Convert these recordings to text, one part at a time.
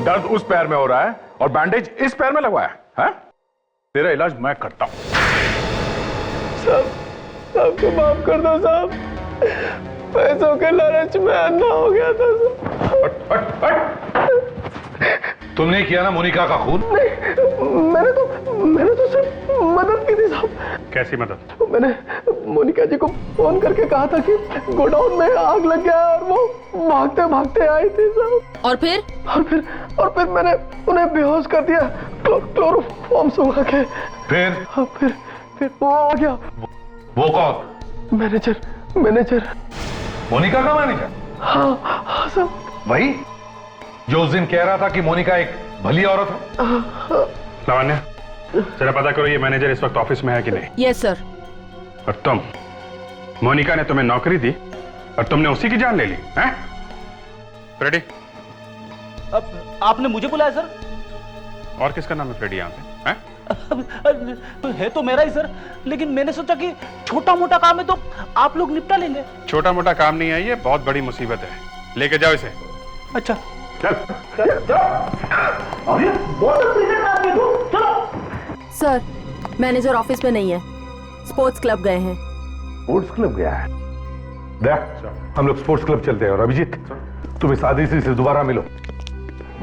दर्द उस पैर में हो रहा है और बैंडेज इस पैर में लगवाया है? तेरा इलाज मैं करता हूं। साहब को माफ कर दो साहब, पैसों के लालच में अंधा हो गया था साहब। तुमने किया ना मोनिका का खून? नहीं, मैंने तो सिर्फ मदद की थी साहब। कैसी मदद? मैंने मोनिका जी को फोन करके कहा था कि गोडाउन में आग लग गया और वो भागते भागते आई थी साहब। और फिर मैंने उन्हें बेहोश कर दिया क्लोरोफॉर्म सुखा के। फिर वो आ गया। वो कौन? मैनेजर। मोनिका का मैनेजर? हाँ साहब। वही जो उस दिन कह रहा था कि मोनिका एक भली औरत है। लावण्या, जरा पता करो ये मैनेजर इस वक्त ऑफिस में है कि नहीं। Yes sir. और तुम, मोनिका ने तुम्हें नौकरी दी और तुमने उसी की जान ले ली हैं? फ्रेडी? अब आपने मुझे बुलाया सर? और किसका नाम है फ्रेडी यहाँ पे? है तो मेरा ही सर, लेकिन मैंने सोचा कि छोटा मोटा काम है तो आप लोग निपटा लेंगे। छोटा मोटा काम नहीं है, ये बहुत बड़ी मुसीबत है। लेके जाओ इसे। अच्छा चल। सर, मैनेजर ऑफिस में नहीं है, स्पोर्ट्स क्लब गए हैं। स्पोर्ट्स क्लब गया है? देख, हम लोग स्पोर्ट्स क्लब चलते हैं। और अभिजीत, तुम इस आदित्य से दोबारा मिलो।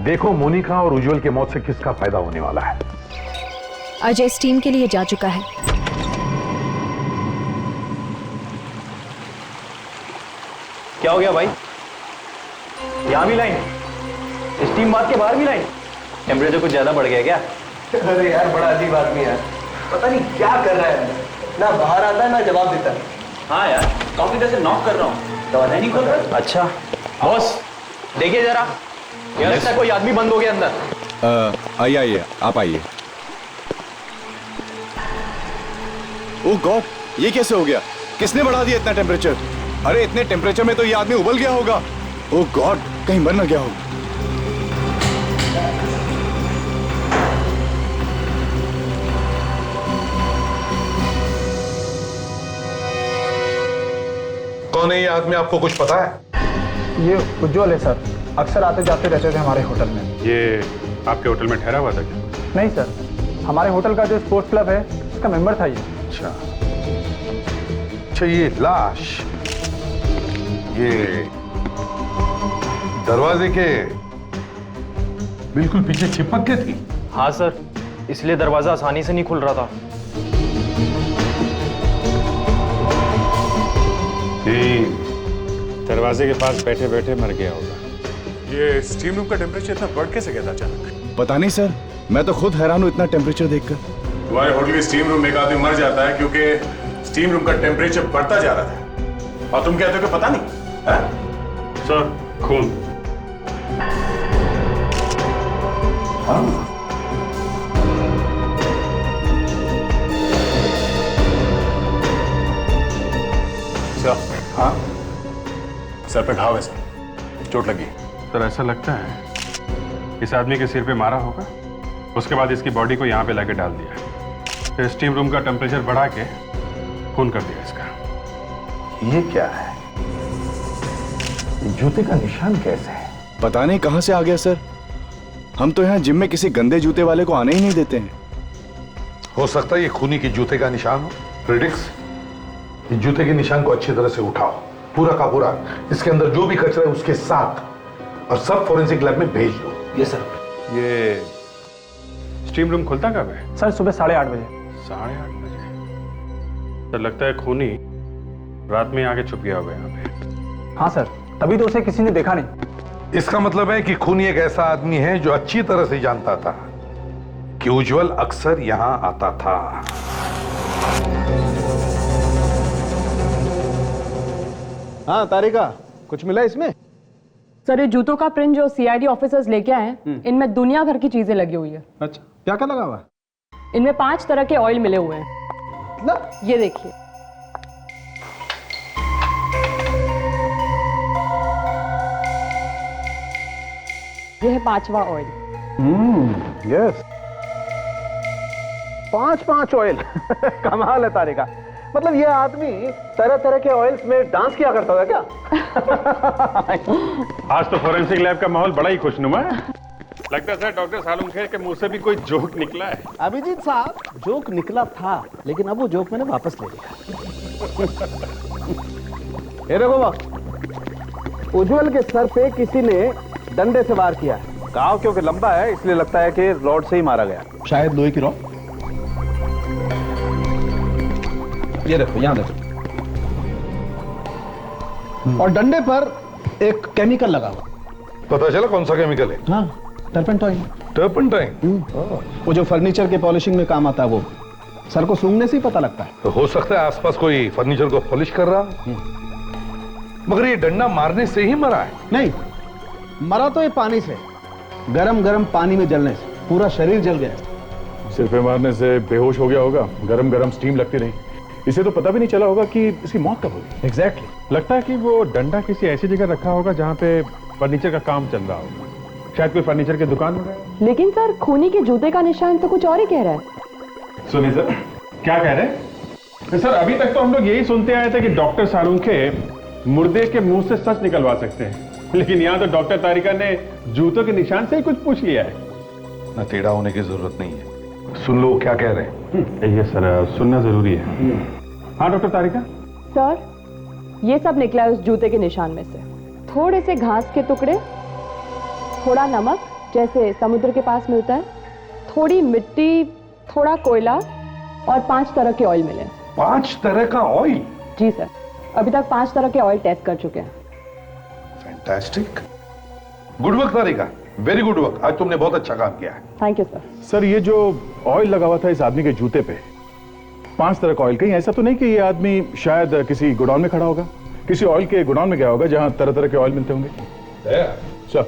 देखो मोनिका और उज्जवल की मौत से किसका फायदा होने वाला है। अजय इस टीम के लिए जा चुका है। क्या हो गया भाई? यहाँ भी लाइन, इस टीम बात के बाहर भी लाइन। टेम्परेचर कुछ ज्यादा बढ़ गया क्या? अरे यार, बड़ा अजीब आदमी है, पता नहीं क्या कर रहा है, ना बाहर आता है ना जवाब देता है। हाँ यार, कंप्यूटर से नॉक कर रहा हूँ, दरवाजा नहीं खोल रहा। अच्छा बॉस, देखिए जरा, यार लगता है कोई आदमी बंद हो गया अंदर। आइए आप आइए। ओह गॉड, ये कैसे हो गया? किसने बढ़ा दिया इतना टेम्परेचर? अरे इतने टेम्परेचर में तो ये आदमी उबल गया होगा। ओह गॉड, कहीं मर न गया हो। कौन है ये आदमी, आपको कुछ पता है? ये उज्जवल है सर, अक्सर आते जाते रहते थे हमारे होटल में। ये आपके होटल में ठहरा हुआ था क्या? नहीं सर, हमारे होटल का जो स्पोर्ट्स क्लब है उसका मेंबर था ये। अच्छा, ये लाश ये दरवाजे के बिल्कुल पीछे चिपक के थी। हाँ सर, इसलिए दरवाजा आसानी से नहीं खुल रहा था। दरवाजे के पास बैठे बैठे मर गया होगा। ये स्टीम रूम का टेम्परेचर इतना बढ़ कैसे गया था अचानक? पता नहीं सर, मैं तो खुद हैरान हूं इतना टेम्परेचर देखकर। तुम्हारे होटल के स्टीम रूम में एक आदमी मर जाता है क्योंकि स्टीम रूम का टेम्परेचर बढ़ता जा रहा था, और तुम कहते हो कि पता नहीं है? सर, खून। हाँ, सर पे घाव है सर, चोट लगी। सर ऐसा लगता है इस आदमी के सिर पे मारा होगा, उसके बाद इसकी बॉडी को यहाँ पे लाके डाल दिया, फिर स्टीम रूम का टेम्परेचर बढ़ा के खून कर दिया इसका। ये क्या है? जूते का निशान कैसे है? पता नहीं कहां से आ गया सर, हम तो यहाँ जिम में किसी गंदे जूते वाले को आने ही नहीं देते हैं। हो सकता है ये खूनी के जूते का निशान हो। प्रेडिक्स, इस जूते के निशान को अच्छी तरह से उठाओ, पूरा का पूरा, इसके अंदर जो भी कचरा है उसके साथ, और सब फोरेंसिक लैब में भेज दो। ये सर। ये स्टीम रूम खुलता कब है? सर सुबह 8:30 बजे। 8:30 बजे? तो लगता है खूनी रात में आके छुप गया होगा यहाँ पे। हाँ सर, तभी तो उसे किसी ने देखा नहीं। इसका मतलब है कि खूनी एक ऐसा आदमी है जो अच्छी तरह से जानता था कि उज्जवल अक्सर यहाँ आता था। हाँ तारिका, कुछ मिला इसमें? सर, ये जूतों का प्रिंट जो सीआईडी ऑफिसर्स लेके आए हैं, इनमें दुनिया भर की चीजें लगी हुई है। अच्छा, क्या क्या लगा हुआ? इनमें 5 तरह के ऑयल मिले हुए हैं। मतलब? ये देखिए, ये है 5वां ऑयल। Yes, 5 oil. कमाल है तारिका, मतलब ये आदमी तरह तरह के ऑयल्स में डांस किया करता था क्या? आज तो फोरेंसिक लैब का माहौल बड़ा ही खुशनुमा है। लगता है सर डॉक्टर सालुंखे के मुंह से भी कोई जोक निकला है। अभिजीत साहब जोक निकला था, लेकिन अब वो जोक मैंने वापस ले लिया। ये देखो वक्त, उज्जवल के सर पे किसी ने डंडे से वार किया है। घाव क्योंकि लंबा है इसलिए लगता है कि रॉड से ही मारा गया। शायद लोहे की रॉड। ये देखो, यहां देखो, और डंडे पर एक केमिकल लगा हुआ। पता चला कौन सा केमिकल है? हाँ, टर्पेंटाइन। टर्पेंटाइन? वो जो फर्नीचर के पॉलिशिंग में काम आता है, वो सर को सूंघने से ही पता लगता है। तो हो सकता है आसपास कोई फर्नीचर को पॉलिश कर रहा, मगर ये डंडा मारने से ही मरा है। नहीं, मरा तो ये पानी से, गरम गरम पानी में जलने से पूरा शरीर जल गया। सिर पे मारने से बेहोश हो गया होगा, गरम गरम स्टीम लगती रही, इसे तो पता भी नहीं चला होगा कि इसकी मौत कब होगी। एग्जैक्टली। लगता है कि वो डंडा किसी ऐसी जगह रखा होगा जहाँ पे फर्नीचर का काम चल रहा होगा, शायद कोई फर्नीचर की दुकान में गया। लेकिन सर खूनी के जूते का निशान तो कुछ और ही कह रहा है। सुनिए सर, क्या कह रहे हैं सर? अभी तक तो हम लोग यही सुनते आए थे कि डॉक्टर सालुंखे मुर्दे के मुंह से सच निकलवा सकते हैं, लेकिन यहाँ तो डॉक्टर तारिका ने जूतों के निशान से ही कुछ पूछ लिया है। ना टेढ़ा होने की जरूरत नहीं है, सुन लो क्या कह रहे हैं। ये सर सुनना जरूरी है। हाँ डॉक्टर तारिका। सर ये सब निकला है उस जूते के निशान में से। थोड़े से घास के टुकड़े, थोड़ा नमक जैसे समुद्र के पास मिलता है, थोड़ी मिट्टी, थोड़ा कोयला और 5 तरह के ऑयल मिले। 5 तरह का ऑयल? जी सर, अभी तक 5 तरह के ऑयल टेस्ट कर चुके हैं। फैंटास्टिक, गुड वर्क तारिका, वेरी गुड वर्क, आज तुमने बहुत अच्छा काम किया है। Thank you sir. सर ये जो ऑयल लगा हुआ था इस आदमी के जूते पे, 5 तरह का ऑयल, कहीं ऐसा तो नहीं कि ये आदमी शायद किसी गोडाउन में खड़ा होगा, किसी ऑयल के गोडाउन में गया होगा जहां तरह तरह के ऑयल मिलते होंगे? सर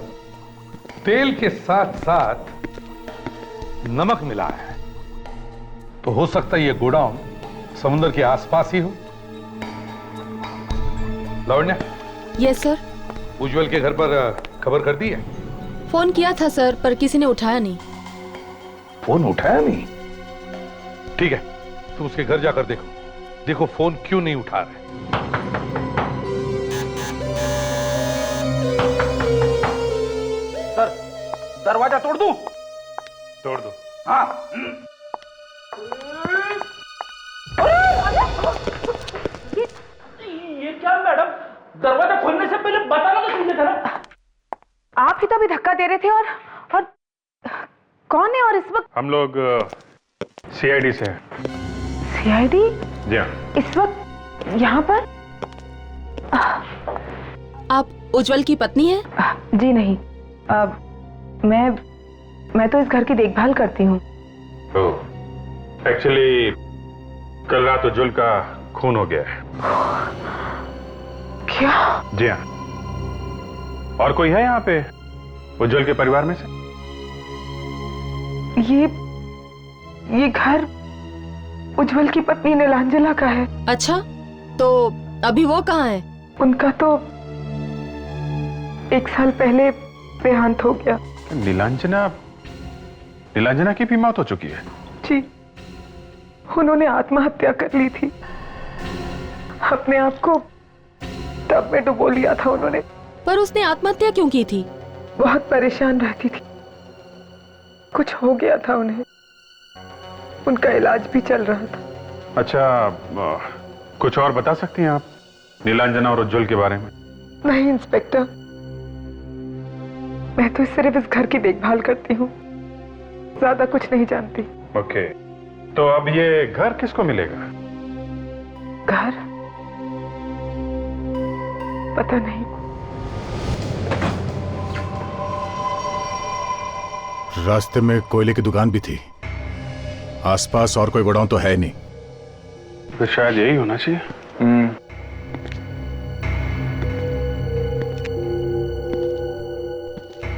तेल के साथ साथ नमक मिला है, तो हो सकता है ये गोडाउन समुद्र के आसपास ही हो। लावण्या। Yes sir. उज्जवल के घर पर खबर कर दी है? फोन किया था सर, पर किसी ने उठाया नहीं। फोन उठाया नहीं? ठीक है, तुम उसके घर जाकर देखो, देखो फोन क्यों नहीं उठा रहे। सर, दरवाजा तोड़ दूं? तोड़ दो। हाँ। ये क्या मैडम, दरवाजा खोलने से पहले बताना तो चाहिए था ना। आप ही तो अभी धक्का दे रहे थे। और कौन है? और इस वक्त हम लोग सीआईडी से हैं। सीआईडी? जी हाँ। इस वक्त यहाँ पर? आप उज्जवल की पत्नी है? जी नहीं, मैं तो इस घर की देखभाल करती हूँ। एक्चुअली कल रात उज्जवल का खून हो गया है। क्या? जी हाँ। और कोई है यहाँ पे उज्जवल के परिवार में से? ये घर उज्जवल की पत्नी नीलांजना का है। अच्छा, तो अभी वो कहाँ है? उनका तो 1 साल पहले देहांत हो गया। नीलांजना की भी मौत हो चुकी है? जी, उन्होंने आत्महत्या कर ली थी। अपने आप को टब में डुबो लिया था उन्होंने। पर उसने आत्महत्या क्यों की थी? बहुत परेशान रहती थी, कुछ हो गया था उन्हें, उनका इलाज भी चल रहा था। अच्छा, कुछ और बता सकती हैं आप नीलांजना और उज्जवल के बारे में? नहीं इंस्पेक्टर, मैं तो सिर्फ इस घर की देखभाल करती हूँ, ज्यादा कुछ नहीं जानती। ओके, तो अब ये घर किसको मिलेगा? घर? पता नहीं। रास्ते में कोयले की दुकान भी थी, आसपास और कोई गोडाउन तो है नहीं। तो शायद यही होना चाहिए।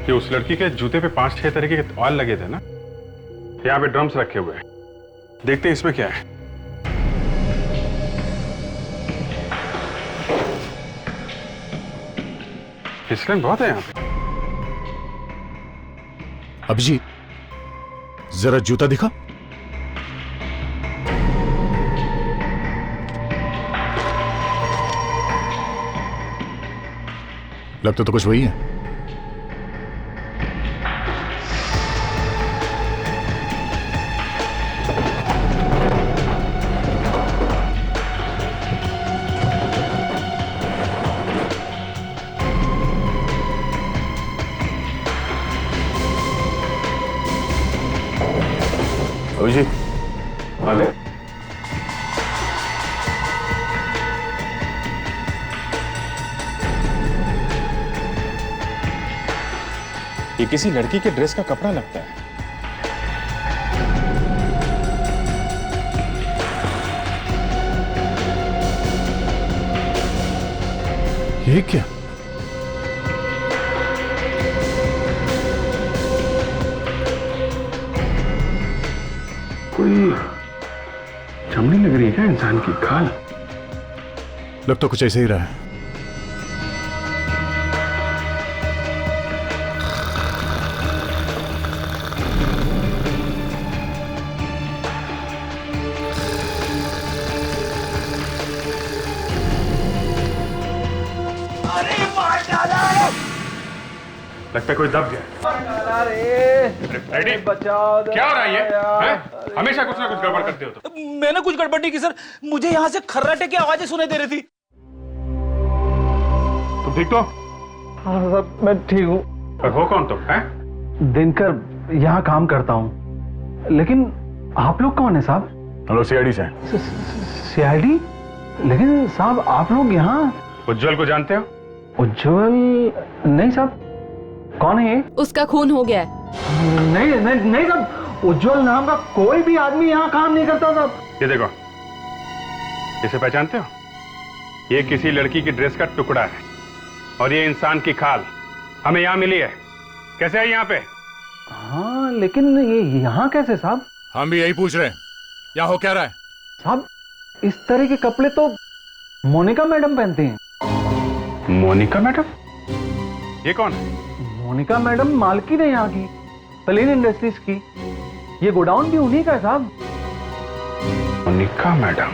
कि उस लड़की के जूते पे 5-6 तरीके के ऑयल लगे थे ना। यहाँ पे ड्रम्स रखे हुए हैं, देखते हैं इसमें क्या है। फिसलन बहुत है यहाँ पे। अभिजीत, जरा जूता दिखा। लगता तो कुछ वही है। जी आगे। ये किसी लड़की के ड्रेस का कपड़ा लगता है। ये क्या? कोई चमड़ी लग रही है क्या इंसान की? खाल लग तो कुछ ऐसे ही रहा है। लगता है कोई दब गया। रेडी? बचाओ क्या हो रहा है ये? हैं? हमेशा कुछ ना कुछ गड़बड़ करते हो तो। मैंने कुछ गड़बड़ नहीं की सर, मुझे यहाँ से खर्राटे की आवाजें सुनाई दे रही थी। तुम ठीक तो? हाँ सर, मैं ठीक हूँ। पर हो कौन तुम? हैं? दिनकर यहाँ काम करता हूँ, लेकिन आप लोग कौन है साहब? हम लोग सीआईडी से हैं। सीआईडी? लेकिन साहब आप लोग यहाँ? उज्जवल को जानते हो? उज्जवल? नहीं साहब। कौन है ये? उसका खून हो गया है। नहीं साहब, उज्जवल नाम का कोई भी आदमी यहाँ काम नहीं करता साहब। ये देखो, इसे पहचानते हो? ये किसी लड़की की ड्रेस का टुकड़ा है और ये इंसान की खाल हमें यहाँ मिली है। कैसे है यहाँ पे? हाँ, लेकिन ये यहाँ कैसे साहब? हम भी यही पूछ रहे हैं, यहाँ हो क्या रहा है? साहब, इस तरह के कपड़े तो मोनिका मैडम पहनती हैं। मोनिका मैडम? ये कौन है? मोनिका मैडम मालकिन है यहाँ की, प्लेन इंडस्ट्रीज की। ये गोडाउन भी उन्हीं का है साहब। मोनिका मैडम?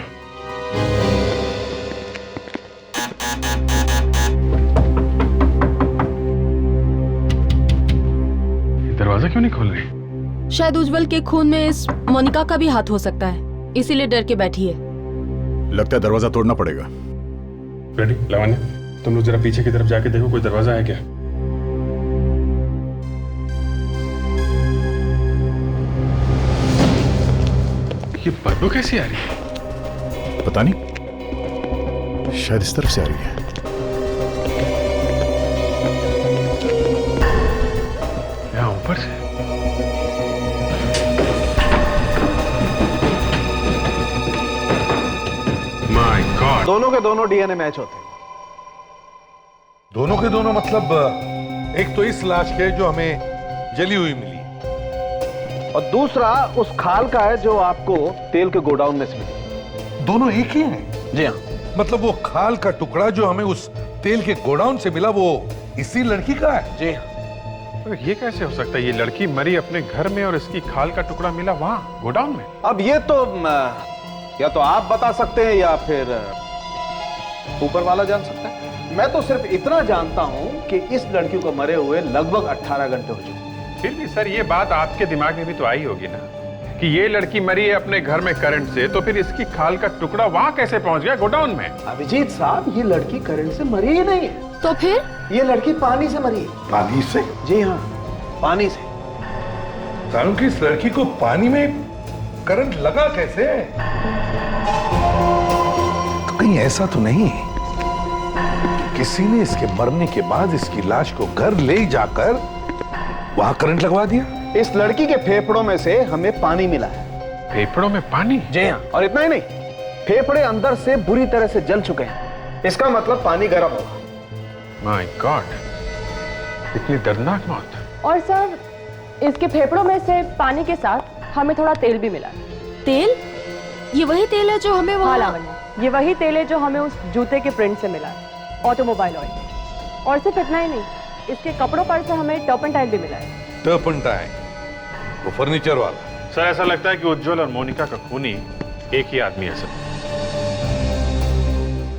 दरवाजा क्यों नहीं खोल रही? शायद उज्जवल के खून में इस मोनिका का भी हाथ हो सकता है, इसीलिए डर के बैठी है। लगता है दरवाजा तोड़ना पड़ेगा। रेडी? लावण्य, तुम लोग जरा पीछे की तरफ जाके देखो, कोई दरवाजा है क्या? ये बदबू कैसी आ रही है? पता नहीं, शायद इस तरफ से आ रही है। यहाँ ऊपर से? My God! दोनों के दोनों डीएनए मैच होते हैं। दोनों के दोनों मतलब एक तो इस लाश के जो हमें जली हुई मिली, और दूसरा उस खाल का है जो आपको तेल के गोडाउन में से मिली। दोनों एक ही हैं? जी हाँ। मतलब वो खाल का टुकड़ा जो हमें उस तेल के गोडाउन से मिला वो इसी लड़की का है? जी हाँ। तो ये कैसे हो सकता है? ये लड़की मरी अपने घर में और इसकी खाल का टुकड़ा मिला वहां गोडाउन में। अब ये तो या तो आप बता सकते हैं या फिर ऊपर वाला जान सकता है। मैं तो सिर्फ इतना जानता हूं कि इस लड़की को मरे हुए लगभग 18 घंटे हो चुके। फिर भी सर, ये बात आपके दिमाग में भी तो आई होगी ना कि ये लड़की मरी है अपने घर में करंट से, तो फिर इसकी खाल का टुकड़ा वहां कैसे पहुंच गया गोडाउन में? अभिजीत साहब, ये लड़की करंट से मरी ही नहीं है। तो फिर? ये लड़की पानी से मरी है। पानी से? जी हाँ, पानी से। कारण कि इस लड़की को पानी में करंट लगा कैसे? तो कहीं ऐसा तो नहीं कि किसी ने इसके मरने के बाद इसकी लाश को घर ले जाकर वहां करंट लगवा दिया? इस लड़की के फेफड़ों में से हमें पानी मिला है। फेफड़ों में पानी? जी हाँ, और इतना ही नहीं, फेफड़े अंदर से बुरी तरह से जल चुके हैं। इसका मतलब पानी गर्म होगा। माय गॉड, इतनी दर्दनाक मौत। और सर, इसके फेफड़ों में से पानी के साथ हमें थोड़ा तेल भी मिला है। तेल? ये वही तेल है जो हमें हाँ वहाँ? लावण्य, ये वही तेल है जो हमें उस जूते के प्रिंट से मिला है, ऑटोमोबाइल ऑयल। और सिर्फ इतना ही नहीं, इसके कपड़ों पर से हमें टर्पेंटाइल भी मिला है। टर्पेंटाइल? वो फर्नीचर वाला? सर, ऐसा लगता है कि उज्जवल और मोनिका का खूनी एक ही आदमी है सर।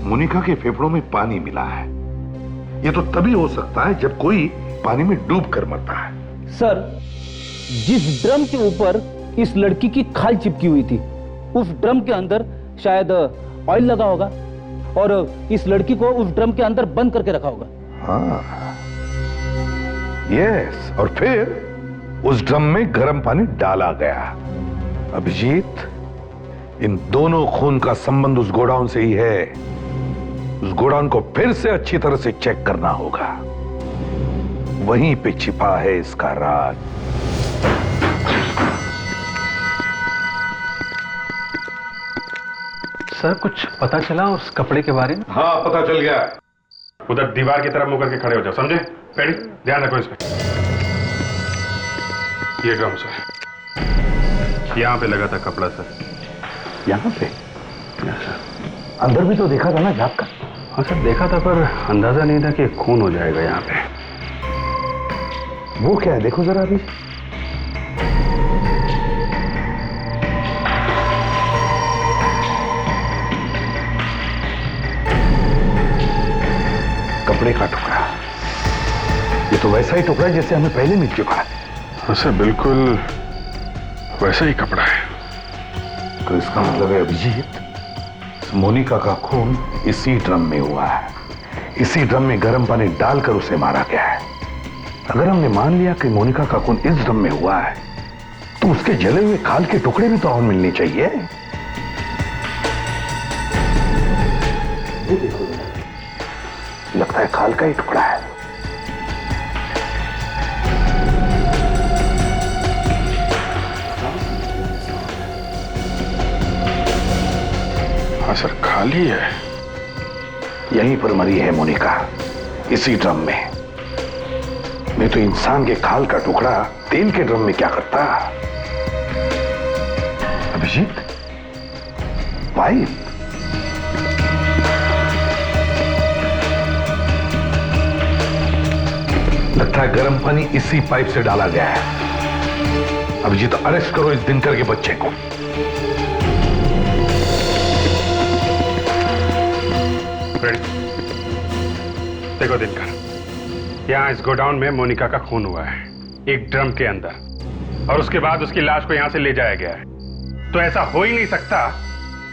मोनिका के फेफड़ों में पानी मिला है, ये तो तभी हो सकता है जब कोई पानी में डूब कर मरता है। सर, जिस ड्रम के ऊपर इस लड़की की खाल चिपकी हुई थी, उस ड्रम के अंदर शायद ऑयल लगा होगा और इस लड़की को उस ड्रम के अंदर बंद करके रखा होगा। हाँ, यस, और फिर उस ड्रम में गर्म पानी डाला गया। अभिजीत, इन दोनों खून का संबंध उस गोडाउन से ही है। उस गोडाउन को फिर से अच्छी तरह से चेक करना होगा। वहीं पे छिपा है इसका राज। सर, कुछ पता चला उस कपड़े के बारे में? हाँ, पता चल गया। उधर दीवार की तरफ मुंह करके खड़े हो जाओ, समझे? पेड़ी, ध्यान रखो इस पे। ये ड्रम सर, यहाँ पे लगा था कपड़ा सर। यहाँ पे? अंदर भी तो देखा था ना झाँक कर? हाँ सर, देखा था, पर अंदाजा नहीं था कि खून हो जाएगा यहाँ पे। वो क्या है, देखो जरा अभी। कपड़े का टुकड़ा। ये तो वैसा ही टुकड़ा जैसे हमें पहले मिल चुका है। हाँ सर, बिल्कुल वैसा ही कपड़ा है। तो इसका मतलब है अभिजीत, मोनिका का खून इसी ड्रम में हुआ है। इसी ड्रम में गर्म पानी डालकर उसे मारा गया है। अगर हमने मान लिया कि मोनिका का खून इस ड्रम में हुआ है, तो उसके जले हुए खाल के टुकड़े भी तो और मिलने चाहिए। ये देखो, लगता है खाल का ही टुकड़ा है। हाँ सर, खाली है। यहीं पर मरी है मोनिका, इसी ड्रम में। नहीं तो इंसान के खाल का टुकड़ा तेल के ड्रम में क्या करता? अभिजीत, पाइप। लगता है गर्म पानी इसी पाइप से डाला गया है। अभिजीत, अरेस्ट करो इस दिनकर के बच्चे को। देखो दिनकर, यहाँ इस गोडाउन में मोनिका का खून हुआ है, एक ड्रम के अंदर, और उसके बाद उसकी लाश को यहाँ से ले जाया गया है। तो ऐसा हो ही नहीं सकता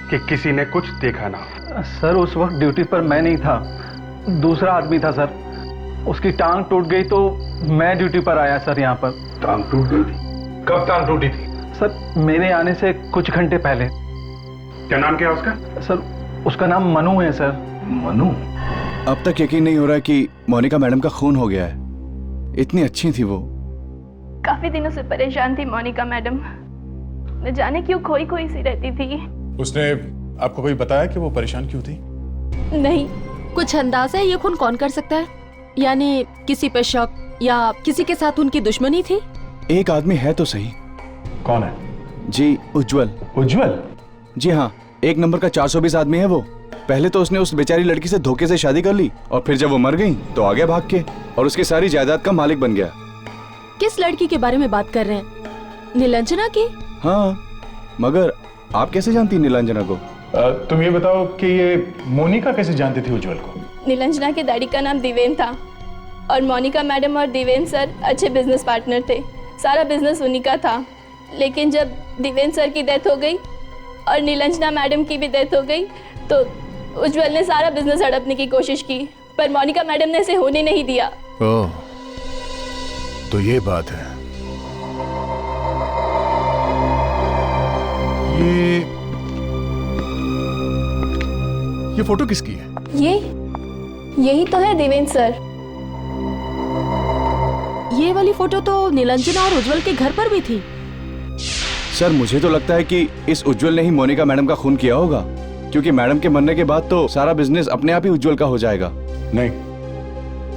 कि किसी ने कुछ देखा ना हो। सर, उस वक्त ड्यूटी पर मैं नहीं था, दूसरा आदमी था सर। उसकी टांग टूट गई तो मैं ड्यूटी पर आया सर यहाँ पर। टांग टूट गई थी? कब टांग टूटी थी? सर, मेरे आने से कुछ घंटे पहले। क्या नाम क्या है उसका? सर, उसका नाम मनु है सर। मनु? अब तक यकीन नहीं हो रहा कि मोनिका मैडम का खून हो गया है। इतनी अच्छी थी वो। काफी दिनों से परेशान थी मोनिका मैडम, न जाने क्यों खोई खोई सी रहती थी। उसने आपको कोई बताया कि वो परेशान क्यों थी? नहीं। कुछ अंदाजा है ये खून कौन कर सकता है? यानी किसी पे शक या किसी के साथ उनकी दुश्मनी थी? एक आदमी है तो सही। कौन है? जी, उज्जवल। उज्जवल? जी हाँ, 1 नंबर का 420 आदमी है वो। पहले तो उसने उस बेचारी लड़की से धोखे से शादी कर ली, और फिर जब वो मर गई तो आ गया भाग के, और उसकी सारी जायदाद का मालिक बन गया। किस लड़की के बारे में बात कर रहे हैं? नीलांजना की? हाँ, मगर आप कैसे जानती नीलांजना को? तुम ये बताओ कि ये मोनिका कैसे जानती थी उज्जवल को? नीलांजना के डैडी का नाम दिवेन था, और मोनिका मैडम और दिवेन सर अच्छे बिजनेस पार्टनर थे। सारा बिजनेस उन्हीं का था। लेकिन जब दिवेन सर की डेथ हो गई और नीलांजना मैडम की भी डेथ हो गई, तो उज्जवल ने सारा बिजनेस हड़पने की कोशिश की, पर मोनिका मैडम ने इसे होने नहीं दिया। ओह, तो ये बात है। ये फोटो किसकी है? यही तो है देवेंद्र सर। ये वाली फोटो तो नीलांजना और उज्जवल के घर पर भी थी। सर, मुझे तो लगता है कि इस उज्जवल ने ही मोनिका मैडम का खून किया होगा, क्योंकि मैडम के मरने के बाद तो सारा बिजनेस अपने आप ही उज्जवल का हो जाएगा। नहीं,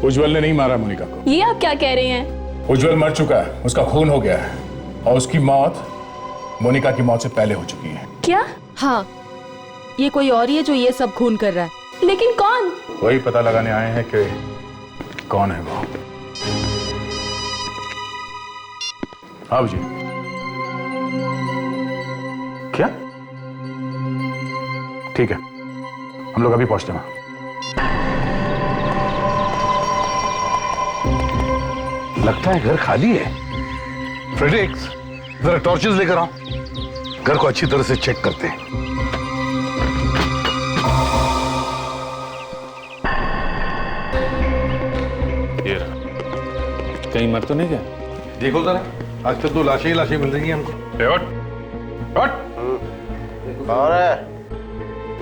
उज्जवल ने नहीं मारा मोनिका को। ये आप क्या कह रहे हैं? उज्जवल मर चुका है, उसका खून हो गया है, और उसकी मौत मोनिका की मौत से पहले हो चुकी है। क्या? हाँ, ये कोई और ही है जो ये सब खून कर रहा है। लेकिन कौन? वही पता लगाने आए हैं कि कौन है वो। हाँ जी। क्या? ठीक है, हम लोग अभी पहुंचते हैं। लगता है घर खाली है। फ्रेडरिक्स, जरा टॉर्चेस लेकर आओ, घर को अच्छी तरह से चेक करते हैं। ये रहा। कहीं मर तो नहीं गया? देखो जरा, आज तक तो लाशें ही लाशें मिल रही हैं हमको। उठ। कौन है?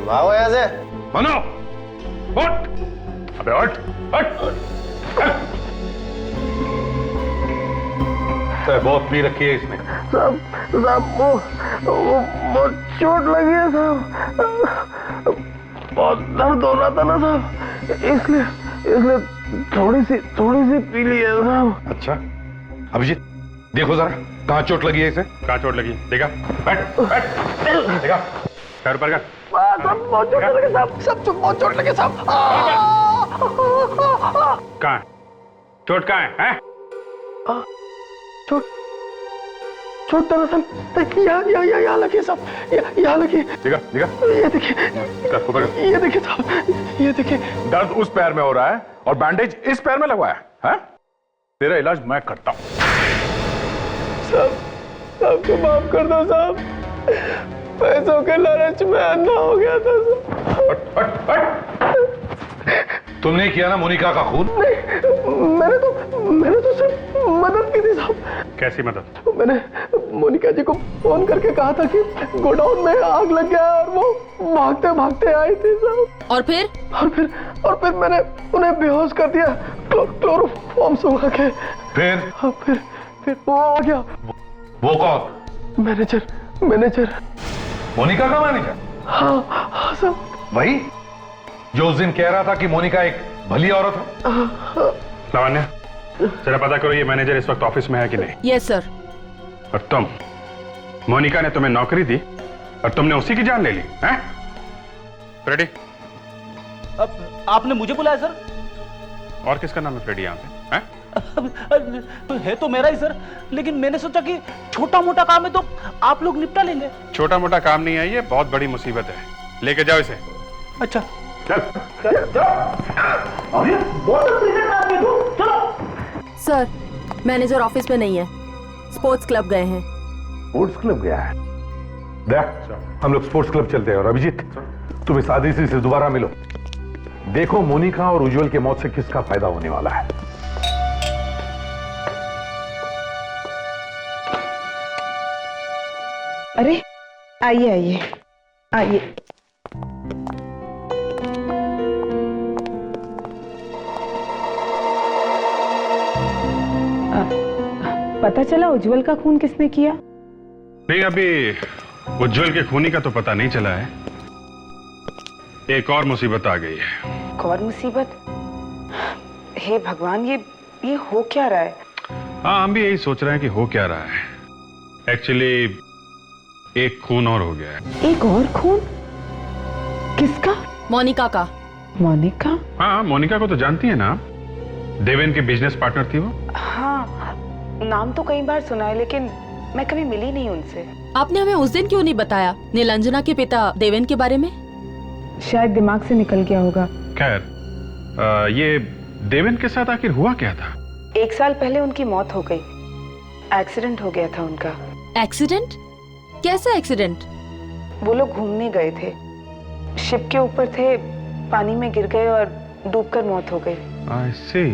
भागो यहाँ से। मनो, उठ। अबे उठ, उठ। बहुत पी रखी है इसने। साहब वो चोट लगी है साहब, बहुत दर्द हो रहा था ना साहब, इसलिए थोड़ी सी पी ली है साहब। अच्छा अभिजीत, देखो जरा कहाँ चोट लगी है इसे। कहाँ चोट लगी? देखा? बैठ बैठ, देखा? पैर ऊपर कर। सब बहुत चोट लगे साहब, सब बहुत चोट लगे साहब। कहाँ है चोट? कहाँ है? चोट दरअसल यहाँ लगी साहब, यहाँ लगी। देखा? देखा? ये देखिए, ये देखिए साहब, ये देखिए। दर्द उस पैर में हो रहा है और बैंडेज इस पैर में लगवाया है? तेरा इलाज मैं करता हूँ। साहब को माफ कर दो साहब, पैसों के लालच में अंधा हो गया था साहब। तुमने किया ना मोनिका का खून? नहीं, मैंने तो सिर्फ मदद की थी साहब। कैसी मदद? मैंने मोनिका जी को फोन करके कहा था कि गोडाउन में आग लग गया और वो भागते भागते आई थी साहब। और फिर मैंने उन्हें बेहोश कर दिया क्लोरोफॉर्म सुखा के। फिर वो आ गया। वो कौन? मैनेजर। मोनिका का मैनेजर? हाँ साहब। वही जो उस दिन कह रहा था कि मोनिका एक भली औरत है। लावण्या, जरा पता करो ये मैनेजर इस वक्त ऑफिस में है कि नहीं। Yes sir. और तुम, मोनिका ने तुम्हें नौकरी दी और तुमने उसी की जान ले ली हैं? फ्रेडी? अब आपने मुझे बुलाया सर? और किसका नाम है फ्रेडी यहाँ पे? है तो मेरा ही सर, लेकिन मैंने सोचा कि छोटा मोटा काम है तो आप लोग निपटा लेंगे। छोटा मोटा काम नहीं है, ये बहुत बड़ी मुसीबत है। लेके जाओ इसे। अच्छा चल। सर, मैनेजर ऑफिस में नहीं है, स्पोर्ट्स क्लब गए हैं। स्पोर्ट्स क्लब गया है? देख, हम लोग स्पोर्ट्स क्लब चलते हैं। और अभिजीत, तुम इस आदित्य से दोबारा मिलो। देखो मोनिका और उज्जवल के मौत से किसका फायदा होने वाला है। अरे आइए आइए आइए। पता चला उज्जवल का खून किसने किया? नहीं, अभी उज्जवल के खूनी का तो पता नहीं चला है। एक और मुसीबत आ गई है। एक और मुसीबत? हे भगवान, ये हो क्या रहा है? हाँ, हम भी यही सोच रहे हैं कि हो क्या रहा है। एक्चुअली एक खून और हो गया है। एक और खून? किसका? मोनिका का। मोनिका? हाँ, मोनिका को तो जानती है ना, देवेन की बिजनेस पार्टनर थी वो। हाँ, नाम तो कई बार सुना है, लेकिन मैं कभी मिली नहीं उनसे। आपने हमें उस दिन क्यों नहीं बताया नीलांजना के पिता देवेन के बारे में? शायद दिमाग से निकल गया होगा। खैर, ये देवेन के साथ आखिर हुआ क्या था? 1 साल पहले उनकी मौत हो गई। एक्सीडेंट हो गया था उनका। एक्सीडेंट? कैसा एक्सीडेंट? वो लोग घूमने गए थे, शिप के ऊपर थे, पानी में गिर गए और डूबकर मौत हो गई। I see।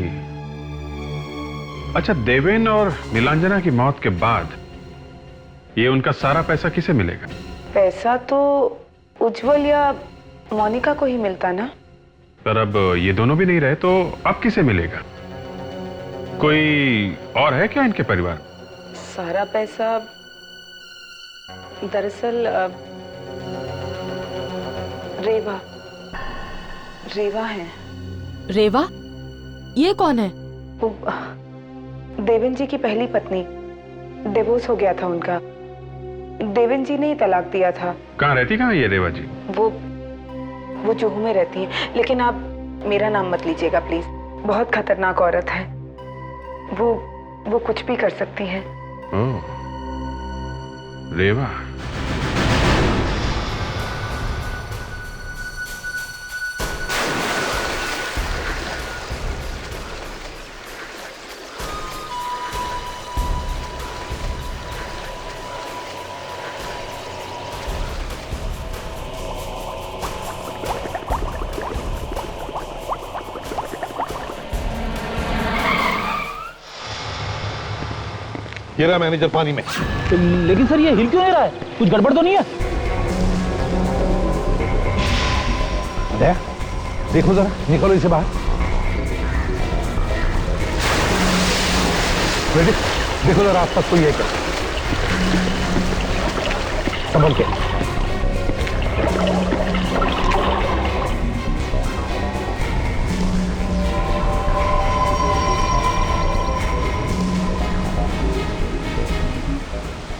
अच्छा, देवेन और नीलांजना की मौत के बाद ये उनका सारा पैसा किसे मिलेगा? पैसा तो उज्जवल या मोनिका को ही मिलता ना। पर अब ये दोनों भी नहीं रहे तो अब किसे मिलेगा? कोई और है क्या इनके परिवार? सारा पैसा दरअसल रेवा है। रेवा? ये कौन है? देवेन जी की पहली पत्नी। डिवोर्स हो गया था उनका। देवेन जी ने ही तलाक दिया था। कहाँ रहती, कहाँ ये रेवा जी? वो जुहू में रहती है, लेकिन आप मेरा नाम मत लीजिएगा प्लीज। बहुत खतरनाक औरत है वो कुछ भी कर सकती है। ओह, रेवा। ये रहा मैनेजर पानी में। लेकिन सर ये हिल क्यों नहीं रहा है? कुछ गड़बड़ तो नहीं है? दया, देखो जरा, निकलो इसे बाहर। देखो जरा आसपास कोई है क्या? संभल के।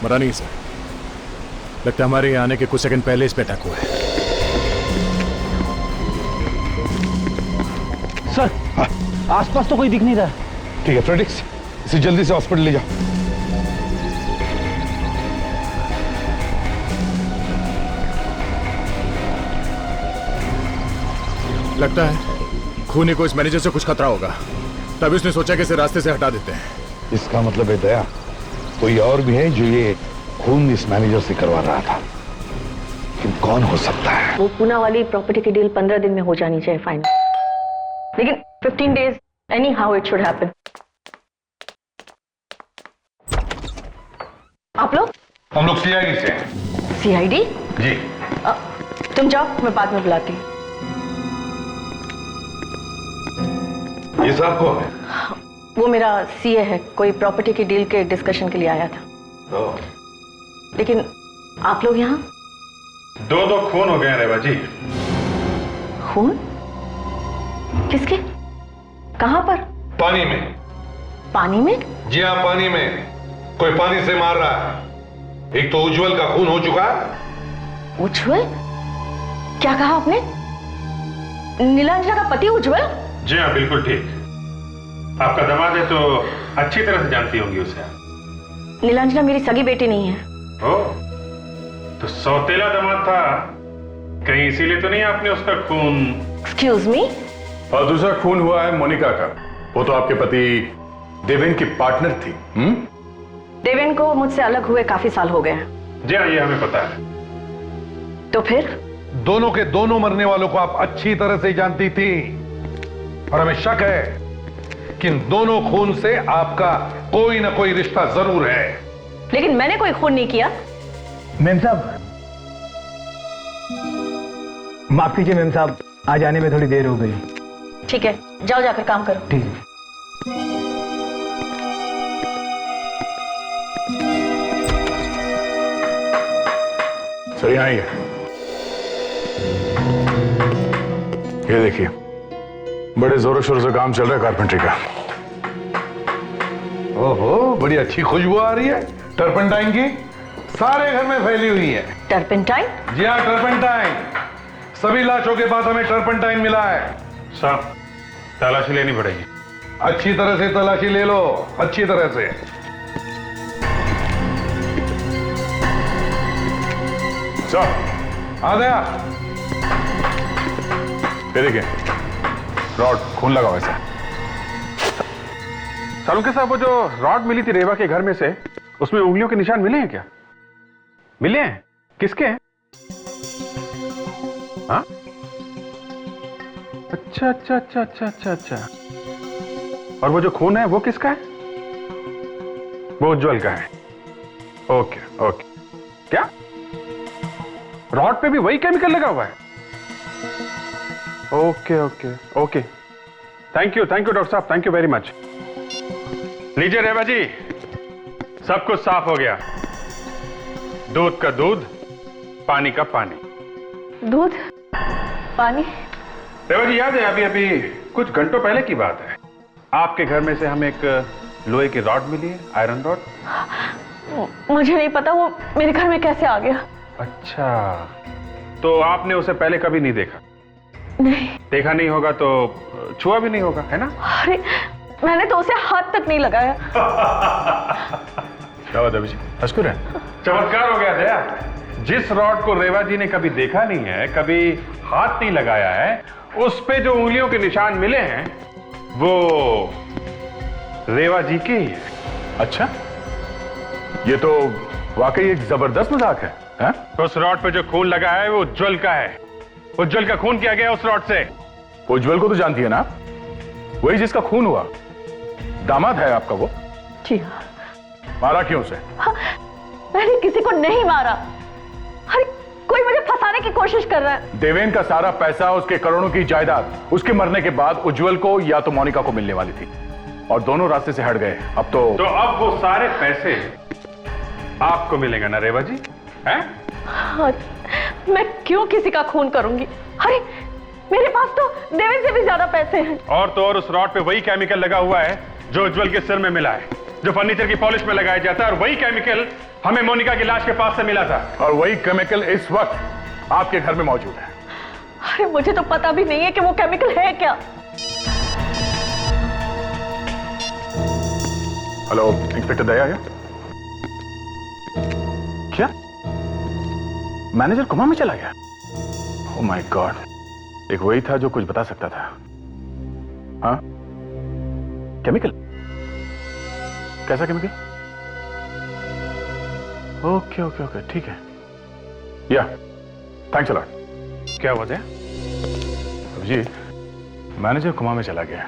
मरा नहीं सर, लगता है हमारे यहाँ आने के कुछ सेकंड पहले इस पे अटैक हुआ है। सर आसपास तो कोई दिख नहीं रहा। ठीक है फ्रेडिक्स, इसे जल्दी से हॉस्पिटल ले जाओ। लगता है खूनी को इस मैनेजर से कुछ खतरा होगा, तभी उसने सोचा कि इसे रास्ते से हटा देते हैं। इसका मतलब है दया, कोई और भी है जो ये खून इस मैनेजर से करवा रहा था। लेकिन कौन हो सकता है? वो पूना वाली प्रॉपर्टी की डील 15 दिन में हो जानी चाहिए फाइनल, लेकिन 15 days any how it should happen. आप लोग? हम लोग सीआईडी से हैं। सीआईडी? जी। तुम जाओ, मैं बाद में बुलाती हूँ। ये साहब कौन है? वो मेरा सीए है, कोई प्रॉपर्टी की डील के डिस्कशन के लिए आया था। लेकिन आप लोग यहाँ? दो खून हो गए रेवा जी। खून? किसके? कहाँ पर? पानी में। पानी में? जी हाँ, पानी में। कोई पानी से मार रहा है। एक तो उज्जवल का खून हो चुका है। उज्जवल? क्या कहा आपने? नीलांजना का पति उज्जवल? जी हाँ, बिल्कुल ठीक। आपका दामाद है तो अच्छी तरह से जानती होंगी उसे। नीलांजना मेरी सगी बेटी नहीं है। ओ, तो सौतेला दामाद था कहीं, इसीलिए तो नहीं आपने उसका खून? Excuse me? और दूसरा खून हुआ है मोनिका का, वो तो आपके पति देवेन की पार्टनर थी। देवेन को मुझसे अलग हुए काफी साल हो गए हैं। जी हाँ, ये हमें पता है। तो फिर? दोनों के दोनों मरने वालों को आप अच्छी तरह से जानती थी, और हमें शक है कि इन दोनों खून से आपका कोई ना कोई रिश्ता जरूर है। लेकिन मैंने कोई खून नहीं किया। मेम साहब, माफ कीजिए मेम साहब, आज आने में थोड़ी देर हो गई। ठीक है, जाओ जाकर काम करो। ठीक है। सर यहाँ ही है, ये देखिए, बड़े जोरों शोरों से काम चल रहा है कारपेंट्री का। ओहो, बड़ी अच्छी खुशबू आ रही है टर्पेंटाइन की, सारे घर में फैली हुई है। टर्पेंटाइन? जी हाँ, टर्पेंटाइन। सभी लाशों के बाद हमें टर्पेंटाइन मिला है। साहब, तलाशी लेनी पड़ेगी। अच्छी तरह से तलाशी ले लो, अच्छी तरह से। आ गया। ये देखिए, रॉड, खून लगा हुआ है। सालुंके साहब, वो जो रॉड मिली थी रेवा के घर में से, उसमें उंगलियों के निशान मिले हैं क्या? मिले हैं? किसके हैं? हाँ? अच्छा अच्छा अच्छा अच्छा अच्छा अच्छा। और वो जो खून है वो किसका है? वो उज्जवल का है। Okay okay. क्या रॉड पे भी वही केमिकल लगा हुआ है? Okay okay okay. Thank you doctor साहब, थैंक यू वेरी मच। लीजिए रेवा जी, सब कुछ साफ हो गया। दूध का दूध, पानी का पानी। दूध पानी? रेवा जी, याद है अभी अभी कुछ घंटों पहले की बात है, आपके घर में से हमें एक लोहे की रॉड मिली है, आयरन रॉड। मुझे नहीं पता वो मेरे घर में कैसे आ गया। अच्छा, तो आपने उसे पहले कभी नहीं देखा? नहीं। देखा नहीं होगा तो छुआ भी नहीं होगा, है ना? अरे मैंने तो उसे हाथ तक नहीं लगाया। चमत्कार हो गया दया। जिस रॉड को रेवा जी ने कभी देखा नहीं है, कभी हाथ नहीं लगाया है, उस पे जो उंगलियों के निशान मिले हैं वो रेवा जी के ही है। अच्छा, ये तो वाकई एक जबरदस्त मजाक है। उस रॉड पे जो खून लगा है वो उज्जवल का है। उज्जवल का खून किया गया उस रॉड से। उज्जवल को तो जानती है ना, वही जिसका खून हुआ, दामाद है आपका वो। जी हाँ, मारा क्यों उसे? मैंने किसी को नहीं मारा। अरे कोई मुझे फंसाने की कोशिश कर रहा है। देवेन का सारा पैसा, उसके करोड़ों की जायदाद उसके मरने के बाद उज्जवल को या तो मोनिका को मिलने वाली थी और दोनों रास्ते से हट गए। अब तो अब वो सारे पैसे आपको मिलेंगे ना रेवा जी? हैं? हाँ, मैं क्यों किसी का खून करूंगी? अरे मेरे पास तो देवेन से भी ज्यादा पैसे हैं। और तो और उस रॉड पे वही केमिकल लगा हुआ है जो उज्जवल के सिर में मिला है, जो फर्नीचर की पॉलिश में लगाया जाता है, और वही केमिकल हमें मोनिका की लाश के पास से मिला था। और वही केमिकल इस वक्त आपके घर में मौजूद है। अरे मुझे तो पता भी नहीं है कि वो केमिकल है क्या। हेलो, इंस्पेक्टर दया आया? क्या मैनेजर कोमा में चला गया? ओह माय गॉड, एक वही था जो कुछ बता सकता था। हाँ, केमिकल? कैसा केमिकल? ओके ओके ओके, ठीक है। या थैंक्स अ लॉट। क्या हुआ था? जी, मैनेजर कोमा में चला गया,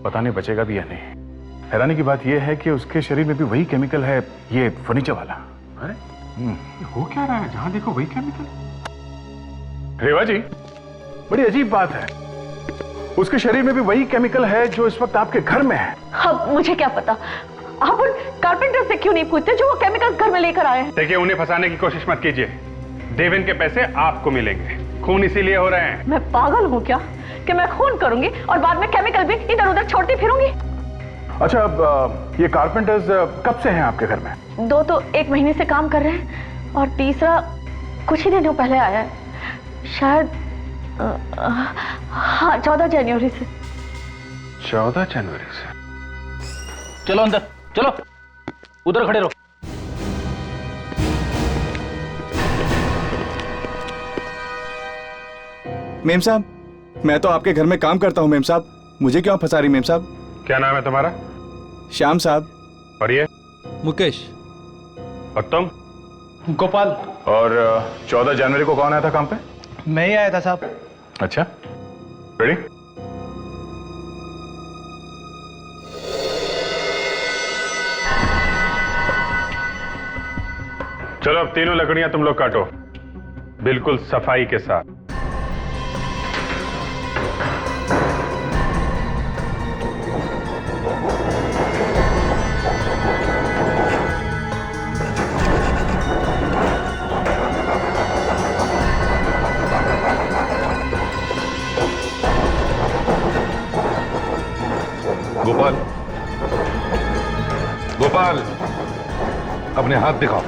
पता नहीं बचेगा भी या नहीं। हैरानी की बात यह है कि उसके शरीर में भी वही केमिकल है, ये फर्नीचर वाला। अरे हो क्या रहा है? जहां देखो वही केमिकल। रेवा जी, बड़ी अजीब बात है, उसके शरीर में भी वही केमिकल है जो इस वक्त आपके घर में है। अब मुझे क्या पता, आप उन कारपेंटर से क्यों नहीं पूछते जो वो केमिकल घर में लेकर आए हैं? देखिए, उन्हें फंसाने की कोशिश मत कीजिए। देवेन के पैसे आपको मिलेंगे, खून इसीलिए हो रहे हैं। मैं पागल हूँ क्या कि मैं खून करूंगी और बाद में केमिकल भी इधर उधर छोड़ती फिरूंगी? अच्छा, अब ये कारपेंटर्स कब से हैं आपके घर में? 2 तो 1 महीने से काम कर रहे हैं और तीसरा कुछ ही दिनों पहले आया है, शायद हाँ 14 जनवरी से। 14 जनवरी से? चलो अंदर, चलो उधर खड़े रहो। मेम साहब, मैं तो आपके घर में काम करता हूँ मेम साहब, मुझे क्यों फंसा रही मेम साहब? क्या नाम है तुम्हारा? श्याम साहब। और ये? मुकेश। और तुम? गोपाल। और 14 जनवरी को कौन आया था काम पे? मैं ही आया था साहब। अच्छा, रेडी? चलो अब तीनों लकड़ियां तुम लोग काटो, बिल्कुल सफाई के साथ। गोपाल, गोपाल, अपने हाथ दिखाओ।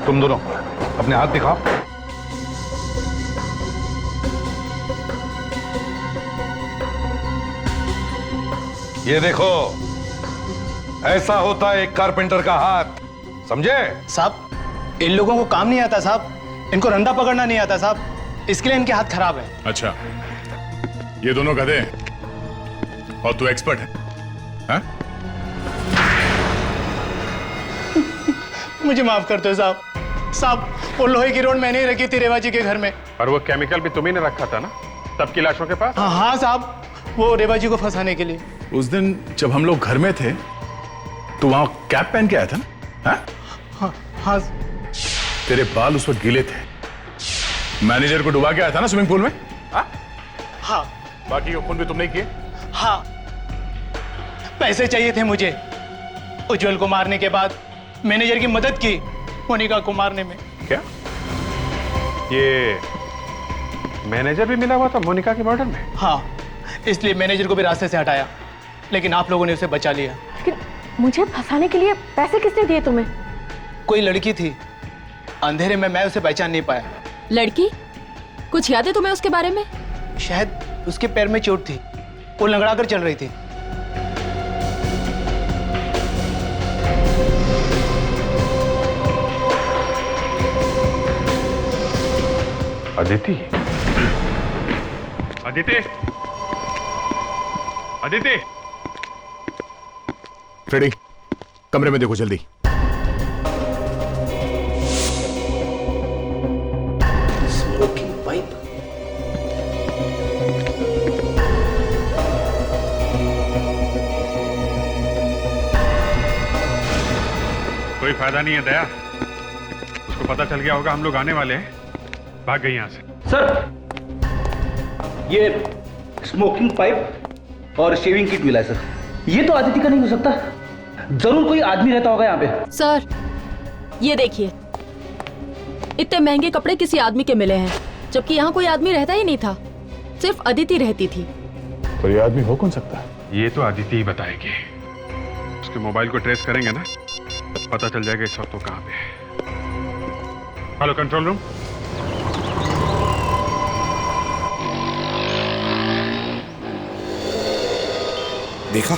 तुम दोनों अपने हाथ दिखाओ। ये देखो, ऐसा होता है एक कारपेंटर का हाथ, समझे? साहब, इन लोगों को काम नहीं आता साहब, इनको रंदा पकड़ना नहीं आता साहब, इसके लिए इनके हाथ खराब है। अच्छा, ये दोनों गधे हैं और तू एक्सपर्ट है, हाँ? मुझे माफ कर दो साहब। साहब, वो लोहे की रोड मैंने ही रखी थी रेवा जी के घर में। और वो केमिकल भी तुम्ही ने रखा था ना सबकी लाशों के पास? हाँ साहब, वो रेवा जी को फंसाने के लिए। उस दिन जब हम लोग घर में थे तो वहां कैप पहन के आया था ना? हाँ? हाँ हाँ। तेरे बाल उस वक्त गीले थे, मैनेजर को डुबा के आया था ना स्विमिंग पूल में? हाँ? हाँ। बाकी के खून भी तुम नहीं किए? हाँ, पैसे चाहिए थे मुझे। उज्जवल को मारने के बाद मैनेजर की मदद की मोनिका को मारने में। क्या ये मैनेजर भी मिला हुआ था मोनिका के मर्डर में? हाँ, इसलिए मैनेजर को भी रास्ते से हटाया, लेकिन आप लोगों ने उसे बचा लिया। लेकिन मुझे फंसाने के लिए पैसे किसने दिए तुम्हें? कोई लड़की थी, अंधेरे में मैं उसे पहचान नहीं पाया। लड़की? कुछ याद है तुम्हें उसके बारे में? शायद उसके पैर में चोट थी, वो लंगड़ा कर चल रही थी। अदिति? अदिति? अदिति? फ्रेडी, कमरे में देखो जल्दी। Smoking pipe. कोई फायदा नहीं है दया, उसको पता चल गया होगा हम लोग आने वाले हैं, भाग गई यहाँ से। सर, ये स्मोकिंग पाइप और शेविंग किट मिला है सर। ये तो आदिति का नहीं हो सकता, जरूर कोई आदमी रहता होगा यहाँ पे। सर ये देखिए, इतने महंगे कपड़े किसी आदमी के मिले हैं, जबकि यहाँ कोई आदमी रहता ही नहीं था, सिर्फ अदिति रहती थी। तो ये आदमी हो कौन सकता है? ये तो अदिति ही बताएगी। उसके मोबाइल को ट्रेस करेंगे ना, पता चल जाएगा इस वक्त वो कहाँ पे है। Hello control room. देखा,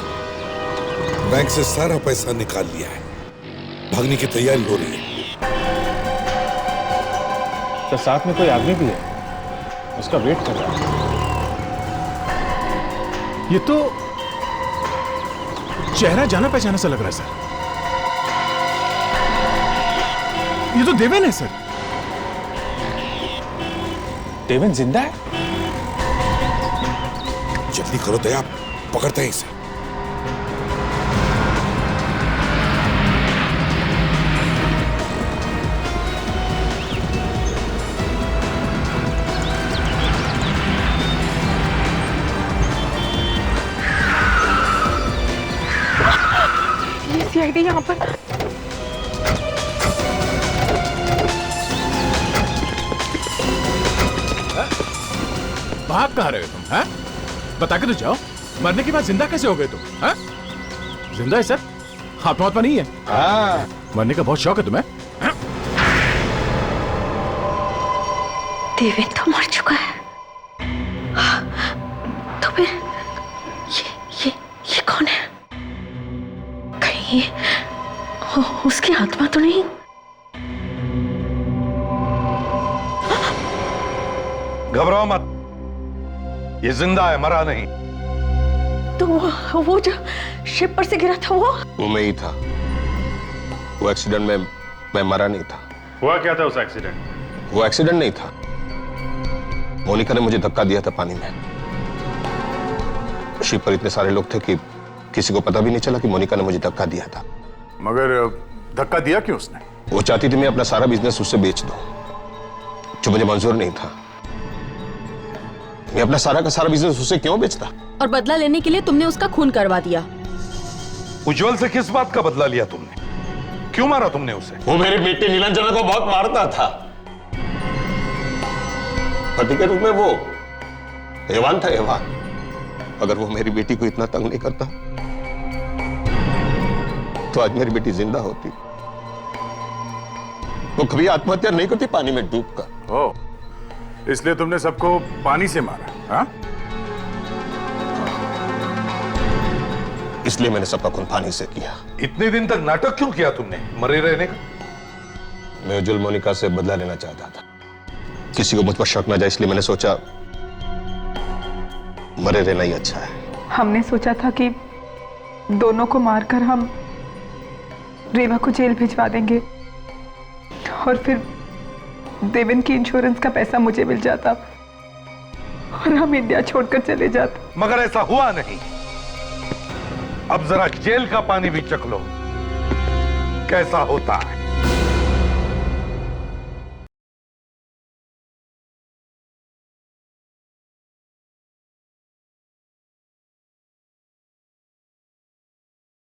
बैंक से सारा पैसा निकाल लिया है, भागने की तैयारी हो रही है। तो साथ में कोई आदमी भी है, उसका वेट कर रहा है। ये तो चेहरा जाना पहचाना सा लग रहा है सर। ये तो देवेन है सर। देवेन जिंदा है? जल्दी करो दया, पकड़ते हैं इसे। सीआईडी यहाँ पर। भाग कहाँ रहे हो तुम? हैं? बता के तो जाओ, मरने के बाद जिंदा कैसे हो गए तुम? हैं? जिंदा है सर, आत्मा नहीं है। हाँ, मरने का बहुत शौक है तुम्हें? देवेन तो मर चुका है। तो फिर ये कौन है? कहीं उसकी आत्मा तो नहीं? घबराओ मत, ये जिंदा है, मरा नहीं। तो वो जो शिप पर से गिरा था वो मैं ही था। वो एक्सीडेंट में मैं मरा नहीं था। हुआ क्या था उस एक्सीडेंट? वो एक्सीडेंट नहीं था, मोनिका ने मुझे धक्का दिया था पानी में। शिप पर इतने सारे लोग थे कि किसी को पता भी नहीं चला कि मोनिका ने मुझे धक्का दिया था। मगर धक्का दिया क्यों उसने? वो चाहती थी मैं अपना सारा बिजनेस उससे बेच दूं, जो मुझे मंजूर नहीं था। मैं अपना सारा का सारा बिजनेस उससे क्यों बेचता? और बदला लेने के लिए तुमने उसका खून करवा दिया। उज्जवल से किस बात का बदला लिया तुमने? क्यों मारा तुमने उसे? वो मेरी बेटी नीलांजना को बहुत मारता था। पति के रूप में वो हैवान था, हैवान। अगर वो मेरी बेटी को इतना तंग नहीं करता तो आज मेरी बेटी जिंदा होती। वो कभी आत्महत्या नहीं करती पानी में डूबकर। ओ, इसलिए तुमने सबको पानी से मारा? हाँ? इसलिए मैंने सबका खून पानी से किया। इतने दिन तक नाटक क्यों किया तुमने मरे रहने का? मैं उज्जवल मोनिका से बदला लेना चाहता था, किसी को मुझ पर शक न जाए, इसलिए मैंने सोचा मरे रहना ही अच्छा है। हमने सोचा था कि दोनों को मारकर हम रेवा को जेल भिजवा देंगे और फिर देवेन की इंश्योरेंस का पैसा मुझे मिल जाता और हम इंडिया छोड़कर चले जाते। मगर ऐसा हुआ नहीं। अब जरा जेल का पानी भी चख लो, कैसा होता है।